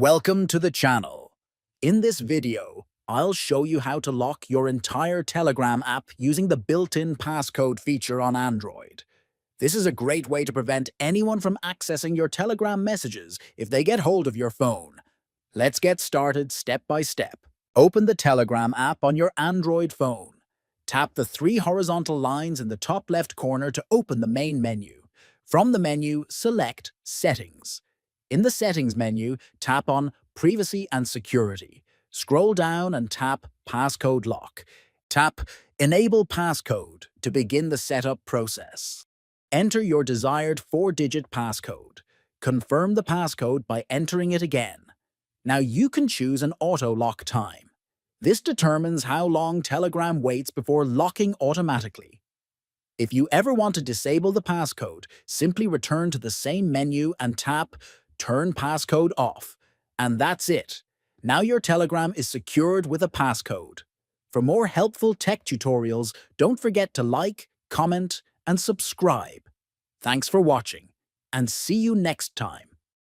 Welcome to the channel. In this video, I'll show you how to lock your entire Telegram app using the built-in passcode feature on Android. This is a great way to prevent anyone from accessing your Telegram messages if they get hold of your phone. Let's get started step by step. Open the Telegram app on your Android phone. Tap the three horizontal lines in the top left corner to open the main menu. From the menu, select Settings. In the Settings menu, tap on Privacy and Security. Scroll down and tap Passcode Lock. Tap Enable Passcode to begin the setup process. Enter your desired 4-digit passcode. Confirm the passcode by entering it again. Now you can choose an auto lock time. This determines how long Telegram waits before locking automatically. If you ever want to disable the passcode, simply return to the same menu and tap Turn Passcode Off. And that's it. Now your Telegram is secured with a passcode. For more helpful tech tutorials, don't forget to like, comment, and subscribe. Thanks for watching, and see you next time.